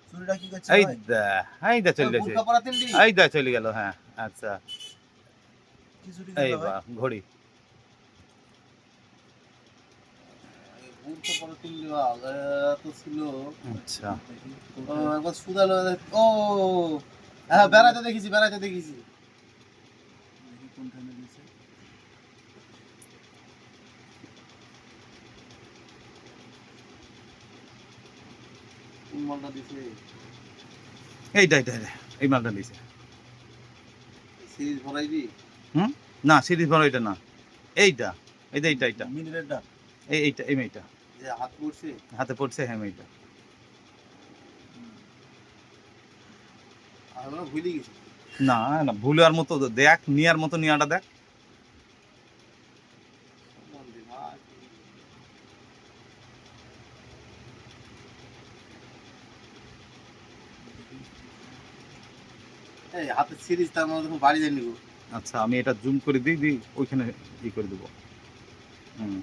চুরিটা কি করছে এই ভাই? দা এই দা চলে গেছে, বোরকা পরা তিনটি এই দা চলে গেল। হ্যাঁ আচ্ছা, কি চুরি এই করলো ভাই? বাহ ঘড়ি। বোরকা পরা তিনটি মাল তো ছিল। আচ্ছা দেখি ও একবার সুদালো। ও হ্যাঁ, বেড়াইতে দেখেছি, বেড়াইতে দেখেছি। দেখি কোনখানে দিয়েছে। কোন মালটা দিছে? এইটা এইটা এইটা, এই মালটা নিয়েছে। সিরিজ ভরাইবি? হুম, না সিরিজ বড় এটা না, এইটা এইটা এইটা এইটা মিনিরেটটা এইটা এই মেয়েটা যে হাত পড়ছে। হাতে পড়ছে। হ্যাঁ মেয়েটা। আমরা ভুলে গেছি। না না ভুলার মতো দেখ, নিয়ার মতো নিয়াটা দেখ। সম্বন্ধে ভাই। এই হাতের সিরিজ তার মধ্যে কোনো বাড়ি যায়নি গো। আচ্ছা আমি এটা জুম করে দিই, দিই ওইখানে ই করে দেবো। হুম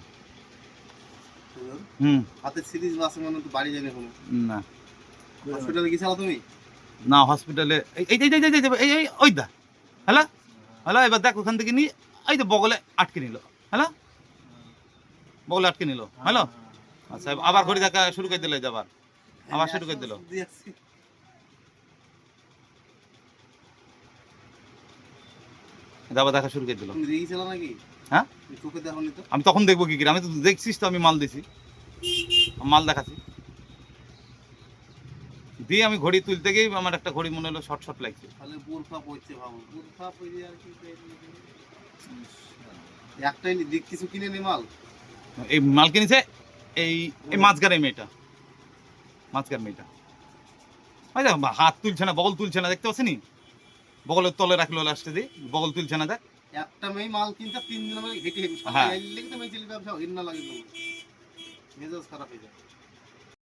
বুঝলেন? হুম। হাতের সিরিজ বাসে মনে তো বাড়ি যায়নি কোনো। না হসপিটালে গেছিলা তুমি? না হসপিটালে এই এই এই এই এই এই এই ওই দা হ্যালো হ্যালো, এবার দেখ ওখান থেকে নিয়ে এই তো বগলে আটকে নিল। হ্যালো, বগলে আটকে নিল। হ্যালো, আচ্ছা আবার ঘড়ি দেখা শুরু করে দিলে, আবার আবার শুরু করে দিল। আবার দেখা শুরু করে দিল। তুমি দেখেছিল নাকি? হ্যাঁ তুমি চোখে দেখোনি তো? আমি তখন দেখবো কি করে, আমি তো দেখছিস তো, আমি মাল দিছি, মাল দেখাচ্ছি। দিয়ে আমি ঘড়ি তুলতে গিয়ে আমার একটা ঘড়ি মনে হলো শর্ট শর্ট লাগছে। তাহলে বোরখা পড়ছে ভাবো, বোরখা পরে আর কি একটাই দিক কিছু কিনে নি মাল। এই মাল কিনেছে এই এই মাঝগার মেয়েটা, মাঝগার মেয়েটা। ওই দেখ হাত তুলছে না, বগল তুলছে না, দেখতে পাচ্ছিনি? বগলের তলে রাখলো লাস্টে দিয়ে, বগল তুলছে না দেখ। একটা মেয়ে মাল কিনতে 3 দিন আমাকে হেঁটে হেঁটে হ্যাঁ। সবাই লেগে তো মেয়ে ছেলে ব্যবসা ঘৃণা লাগে তো। মেজাজ খারাপ হয়ে যায়।